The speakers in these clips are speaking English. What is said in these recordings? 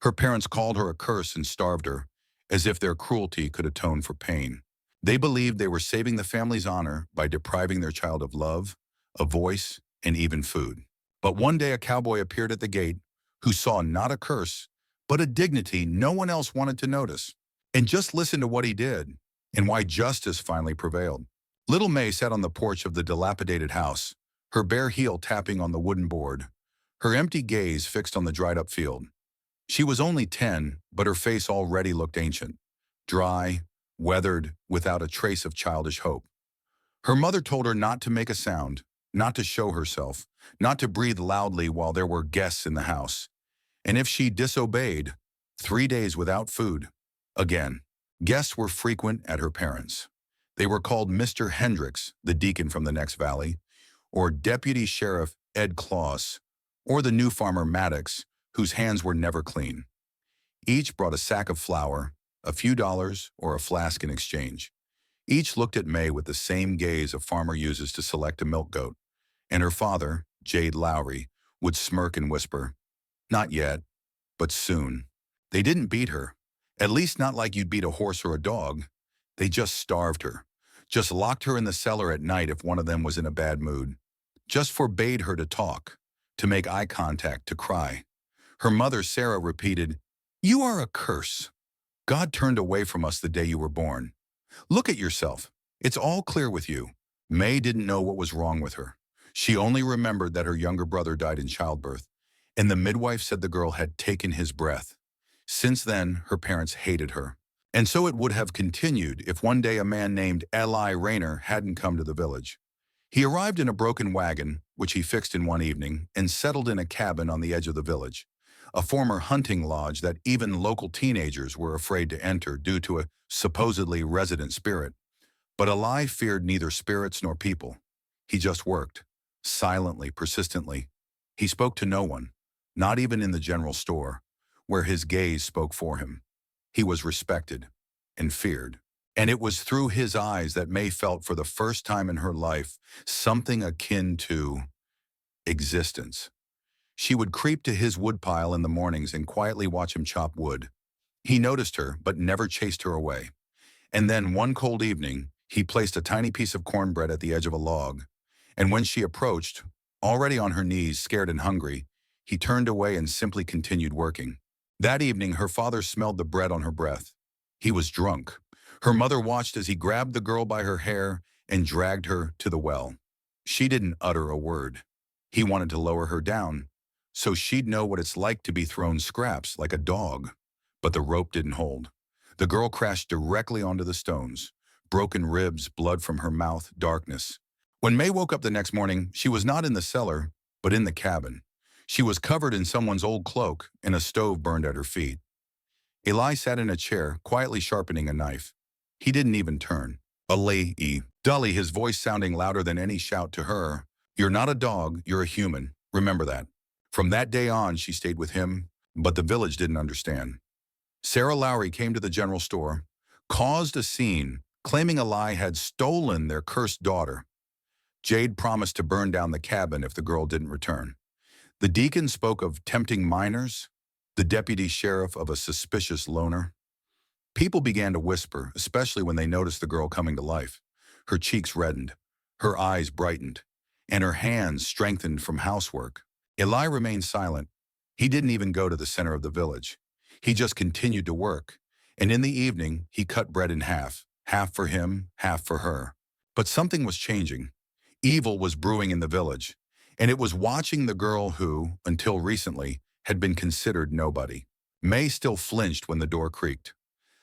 Her parents called her a curse and starved her, as if their cruelty could atone for pain. They believed they were saving the family's honor by depriving their child of love, a voice, and even food. But one day a cowboy appeared at the gate who saw not a curse, but a dignity no one else wanted to notice. And just listen to what he did and why justice finally prevailed. Little May sat on the porch of the dilapidated house, her bare heel tapping on the wooden board, her empty gaze fixed on the dried-up field. She was only 10, but her face already looked ancient, dry, weathered, without a trace of childish hope. Her mother told her not to make a sound, not to show herself, not to breathe loudly while there were guests in the house. And if she disobeyed, 3 days without food. Again, guests were frequent at her parents'. They were called Mr. Hendricks, the deacon from the next valley, or Deputy Sheriff Ed Claus, or the new farmer Maddox, whose hands were never clean. Each brought a sack of flour, a few dollars, or a flask in exchange. Each looked at May with the same gaze a farmer uses to select a milk goat, and her father, Jade Lowry, would smirk and whisper, "Not yet, but soon." They didn't beat her, at least not like you'd beat a horse or a dog. They just starved her, just locked her in the cellar at night if one of them was in a bad mood, just forbade her to talk, to make eye contact, to cry. Her mother, Sarah, repeated, "You are a curse. God turned away from us the day you were born. Look at yourself. It's all clear with you." May didn't know what was wrong with her. She only remembered that her younger brother died in childbirth, and the midwife said the girl had taken his breath. Since then, her parents hated her. And so it would have continued if one day a man named Eli Rayner hadn't come to the village. He arrived in a broken wagon, which he fixed in one evening, and settled in a cabin on the edge of the village, a former hunting lodge that even local teenagers were afraid to enter due to a supposedly resident spirit. But Eli feared neither spirits nor people. He just worked, silently, persistently. He spoke to no one, not even in the general store, where his gaze spoke for him. He was respected and feared. And it was through his eyes that May felt for the first time in her life something akin to existence. She would creep to his woodpile in the mornings and quietly watch him chop wood. He noticed her, but never chased her away. And then one cold evening, he placed a tiny piece of cornbread at the edge of a log. And when she approached, already on her knees, scared and hungry, he turned away and simply continued working. That evening, her father smelled the bread on her breath. He was drunk. Her mother watched as he grabbed the girl by her hair and dragged her to the well. She didn't utter a word. He wanted to lower her down, so she'd know what it's like to be thrown scraps like a dog. But the rope didn't hold. The girl crashed directly onto the stones. Broken ribs, blood from her mouth, darkness. When May woke up the next morning, she was not in the cellar, but in the cabin. She was covered in someone's old cloak, and a stove burned at her feet. Eli sat in a chair, quietly sharpening a knife. He didn't even turn. Dully, his voice sounding louder than any shout to her. "You're not a dog, you're a human. Remember that." From that day on, she stayed with him, but the village didn't understand. Sarah Lowry came to the general store, caused a scene, claiming Eli had stolen their cursed daughter. Jade promised to burn down the cabin if the girl didn't return. The deacon spoke of tempting minors, the deputy sheriff of a suspicious loner. People began to whisper, especially when they noticed the girl coming to life. Her cheeks reddened, her eyes brightened, and her hands strengthened from housework. Eli remained silent. He didn't even go to the center of the village. He just continued to work, and in the evening, he cut bread in half for him, half for her. But something was changing. Evil was brewing in the village, and it was watching the girl who, until recently, had been considered nobody. May still flinched when the door creaked.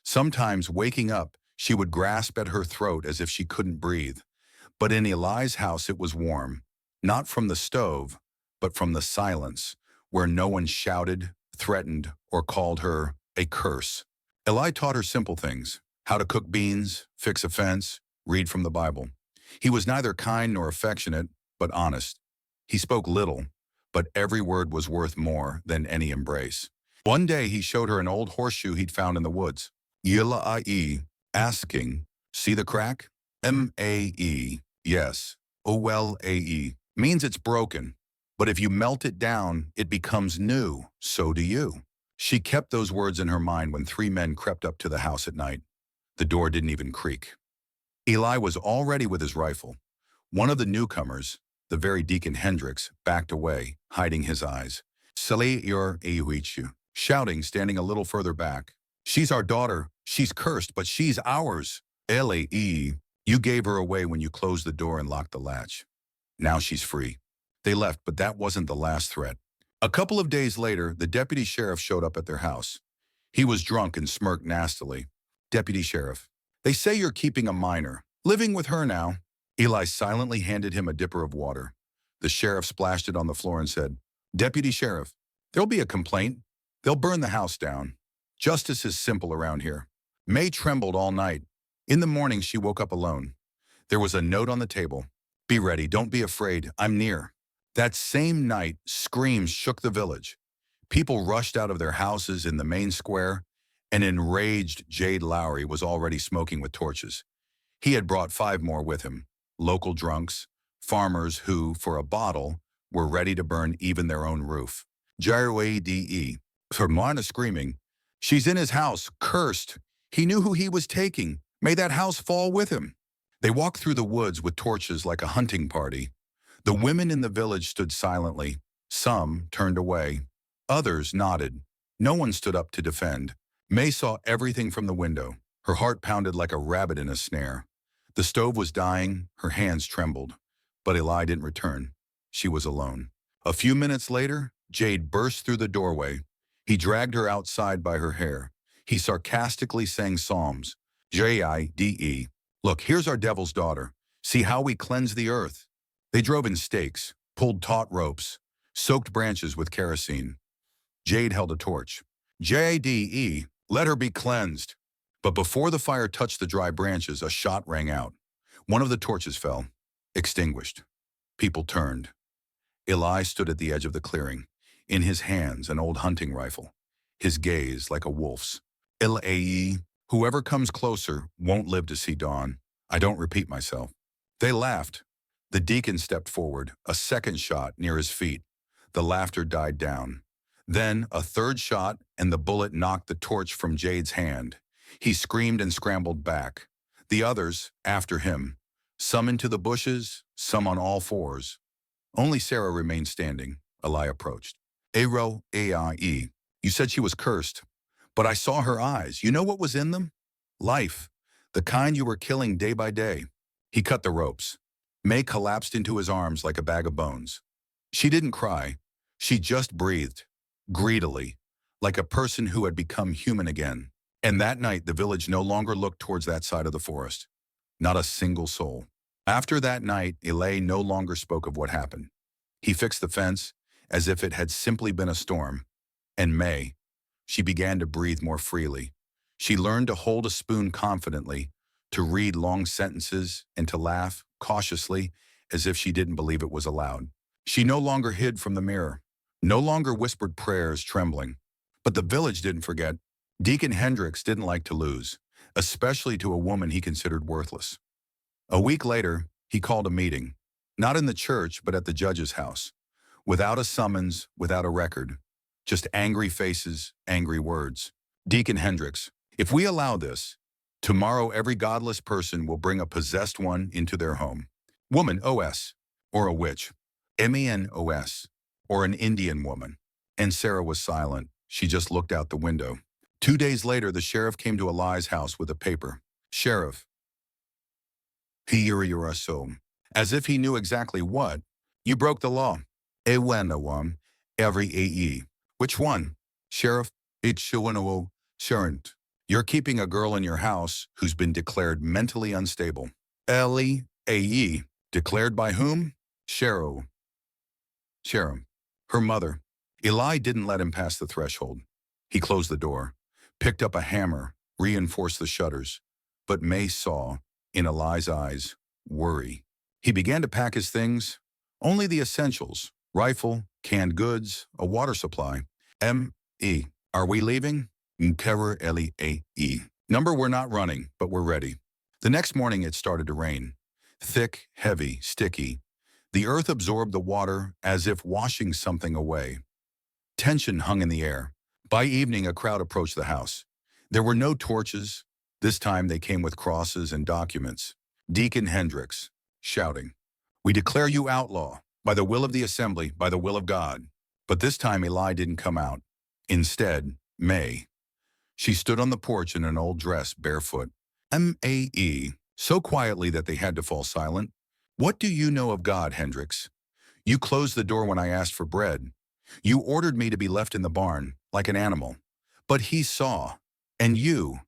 Sometimes, waking up, she would grasp at her throat as if she couldn't breathe. But in Eli's house it was warm, not from the stove, but from the silence, where no one shouted, threatened, or called her a curse. Eli taught her simple things: how to cook beans, fix a fence, read from the Bible. He was neither kind nor affectionate, but honest. He spoke little, but every word was worth more than any embrace. One day he showed her an old horseshoe he'd found in the woods. Yila-I-E, asking, "See the crack?" M-A-E, yes. O-L-A-E, means it's broken. But if you melt it down, it becomes new. So do you. She kept those words in her mind when three men crept up to the house at night. The door didn't even creak. Eli was already with his rifle. One of the newcomers, the very Deacon Hendricks, backed away, hiding his eyes. Sali your Ayuichu, shouting, standing a little further back. She's our daughter. She's cursed, but she's ours. L.A.E. You gave her away when you closed the door and locked the latch. Now she's free. They left, but that wasn't the last threat. A couple of days later, the deputy sheriff showed up at their house. He was drunk and smirked nastily. Deputy sheriff, they say you're keeping a minor. Living with her now. Eli silently handed him a dipper of water. The sheriff splashed it on the floor and said, Deputy sheriff, there'll be a complaint. They'll burn the house down. Justice is simple around here. May trembled all night. In the morning, she woke up alone. There was a note on the table. Be ready, don't be afraid, I'm near. That same night, screams shook the village. People rushed out of their houses in the main square. An enraged Jade Lowry was already smoking with torches. He had brought 5 more with him, local drunks, farmers who, for a bottle, were ready to burn even their own roof. J-O-A-D-E, Hermana screaming, she's in his house, cursed. He knew who he was taking. May that house fall with him. They walked through the woods with torches like a hunting party. The women in the village stood silently. Some turned away. Others nodded. No one stood up to defend. May saw everything from the window. Her heart pounded like a rabbit in a snare. The stove was dying. Her hands trembled. But Eli didn't return. She was alone. A few minutes later, Jade burst through the doorway. He dragged her outside by her hair. He sarcastically sang psalms. J-I-D-E. Look, here's our devil's daughter. See how we cleanse the earth. They drove in stakes, pulled taut ropes, soaked branches with kerosene. Jade held a torch. J-A-D-E, let her be cleansed. But before the fire touched the dry branches, a shot rang out. One of the torches fell, extinguished. People turned. Eli stood at the edge of the clearing, in his hands an old hunting rifle, his gaze like a wolf's. L-A-E, whoever comes closer won't live to see dawn. I don't repeat myself. They laughed. The deacon stepped forward, a second shot near his feet. The laughter died down. Then a third shot, and the bullet knocked the torch from Jade's hand. He screamed and scrambled back. The others, after him, some into the bushes, some on all fours. Only Sarah remained standing. Eli approached. Aro A-I-E. You said she was cursed. But I saw her eyes. You know what was in them? Life. The kind you were killing day by day. He cut the ropes. May collapsed into his arms like a bag of bones. She didn't cry. She just breathed, greedily, like a person who had become human again. And that night, the village no longer looked towards that side of the forest. Not a single soul. After that night, Eli no longer spoke of what happened. He fixed the fence as if it had simply been a storm. And May, she began to breathe more freely. She learned to hold a spoon confidently, to read long sentences, and to laugh cautiously as if she didn't believe it was allowed. She no longer hid from the mirror, no longer whispered prayers trembling. But the village didn't forget. Deacon Hendricks didn't like to lose, especially to a woman he considered worthless. A week later, he called a meeting, not in the church, but at the judge's house, without a summons, without a record, just angry faces, angry words. Deacon Hendricks, if we allow this, tomorrow every godless person will bring a possessed one into their home. Woman, O.S., or a witch, M-E-N-O-S, or an Indian woman. And Sarah was silent. She just looked out the window. 2 days later, the sheriff came to Eli's house with a paper. Sheriff, so, as if he knew exactly what. You broke the law. Ewenawam, every AE. Which one? Sheriff, Ichewanawo, Sharent. You're keeping a girl in your house who's been declared mentally unstable. Ellie, AE. Declared by whom? Sheriff. Her mother. Eli didn't let him pass the threshold. He closed the door, picked up a hammer, reinforced the shutters. But May saw, in Eli's eyes, worry. He began to pack his things, only the essentials, rifle, canned goods, a water supply. M.E. Are we leaving? Nkerer L-E-A-E. Number, we're not running, but we're ready. The next morning it started to rain. Thick, heavy, sticky. The earth absorbed the water as if washing something away. Tension hung in the air. By evening, a crowd approached the house. There were no torches. This time they came with crosses and documents. Deacon Hendricks, shouting, "We declare you outlaw, by the will of the assembly, by the will of God." But this time Eli didn't come out. Instead, May. She stood on the porch in an old dress, barefoot. M-A-E, so quietly that they had to fall silent. "What do you know of God, Hendricks? You closed the door when I asked for bread. You ordered me to be left in the barn, like an animal. But he saw. And you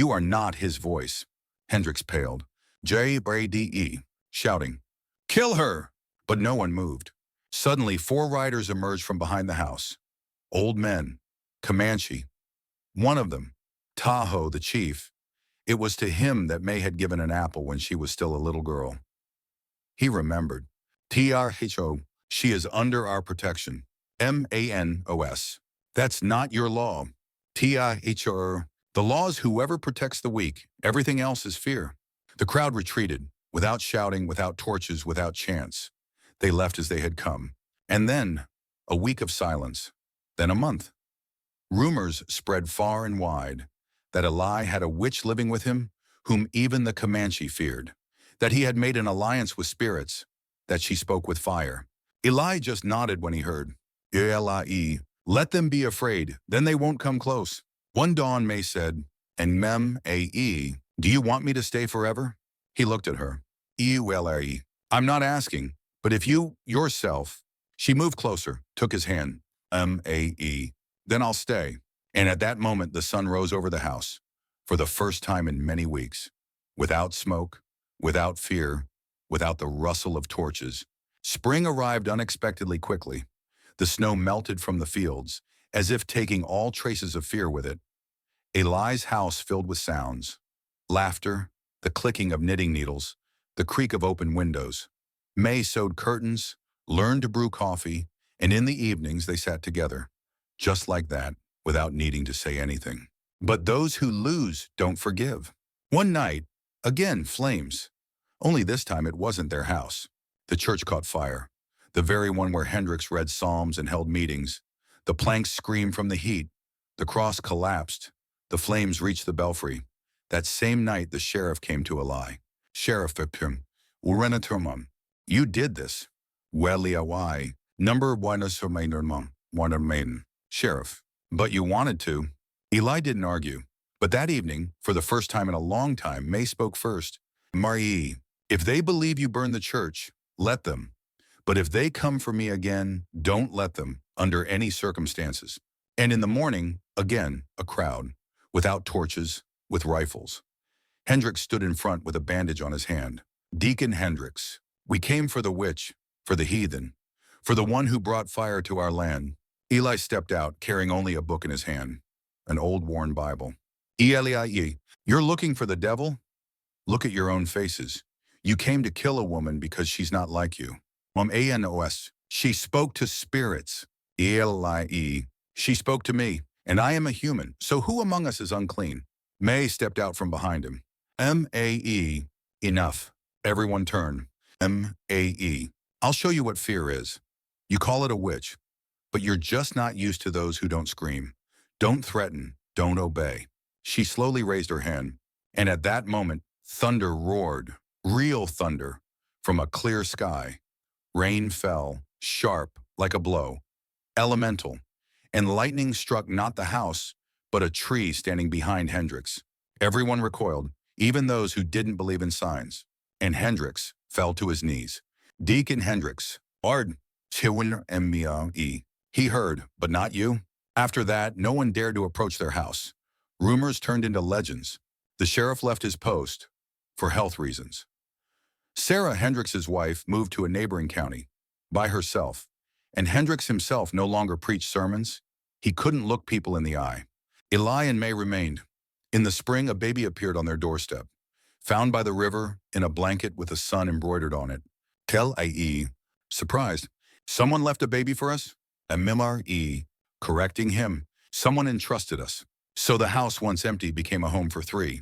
are not his voice." Hendricks paled. J-B-D-E, shouting, "Kill her!" But no one moved. Suddenly, 4 riders emerged from behind the house. Old men. Comanche. One of them, Tahoe, the chief. It was to him that May had given an apple when she was still a little girl. He remembered. T-R-H-O, she is under our protection. M-A-N-O-S. That's not your law. T-I-H-O, the law is whoever protects the weak. Everything else is fear. The crowd retreated, without shouting, without torches, without chants. They left as they had come. And then, a week of silence. Then a month. Rumors spread far and wide that Eli had a witch living with him, whom even the Comanche feared. That he had made an alliance with spirits, that she spoke with fire. Eli just nodded when he heard, Eli, let them be afraid, then they won't come close. One dawn, May said, and Mem-A-E, do you want me to stay forever? He looked at her. E-U-L-A-E. I'm not asking, but if you, yourself. She moved closer, took his hand. M-A-E. Then I'll stay. And at that moment, the sun rose over the house, for the first time in many weeks. Without smoke, without fear, without the rustle of torches. Spring arrived unexpectedly quickly. The snow melted from the fields, as if taking all traces of fear with it. Eli's house filled with sounds. Laughter, the clicking of knitting needles, the creak of open windows. May sewed curtains, learned to brew coffee, and in the evenings they sat together, just like that, without needing to say anything. But those who lose don't forgive. One night, again flames. Only this time it wasn't their house. The church caught fire, the very one where Hendricks read psalms and held meetings. The planks screamed from the heat. The cross collapsed. The flames reached the belfry. That same night, the sheriff came to Eli. Sheriff Pim, Urenaturmum, you did this. Why? Number one maiden. Sheriff, but you wanted to. Eli didn't argue. But that evening, for the first time in a long time, May spoke first. Marie, if they believe you burned the church, let them. But if they come for me again, don't let them, under any circumstances. And in the morning, again, a crowd, without torches, with rifles. Hendricks stood in front with a bandage on his hand. Deacon Hendricks, we came for the witch, for the heathen, for the one who brought fire to our land. Eli stepped out, carrying only a book in his hand, an old worn Bible. Eli, you're looking for the devil? Look at your own faces. You came to kill a woman because she's not like you. A-N-O-S, she spoke to spirits. Eli, she spoke to me, and I am a human, so who among us is unclean? May stepped out from behind him. M-A-E, enough. Everyone turned. M-A-E, I'll show you what fear is. You call it a witch, but you're just not used to those who don't scream, don't threaten, don't obey. She slowly raised her hand, and at that moment, thunder roared, real thunder, from a clear sky. Rain fell, sharp, like a blow, elemental, and lightning struck not the house, but a tree standing behind Hendricks. Everyone recoiled, even those who didn't believe in signs, and Hendricks fell to his knees. Deacon Hendricks, Ard, Chiwin-M-E-E. He heard, but not you. After that, no one dared to approach their house. Rumors turned into legends. The sheriff left his post for health reasons. Sarah, Hendricks' wife, moved to a neighboring county by herself, and Hendricks himself no longer preached sermons. He couldn't look people in the eye. Eli and May remained. In the spring, a baby appeared on their doorstep, found by the river in a blanket with a sun embroidered on it. Tel-A-E, surprised. Someone left a baby for us? M-M-R-E, correcting him. Someone entrusted us. So the house, once empty, became a home for 3,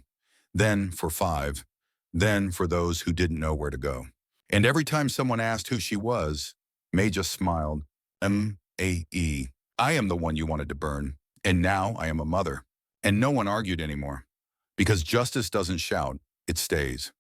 then for 5, then for those who didn't know where to go. And every time someone asked who she was, May just smiled. M-A-E, I am the one you wanted to burn. And now I am a mother. And no one argued anymore. Because justice doesn't shout, it stays.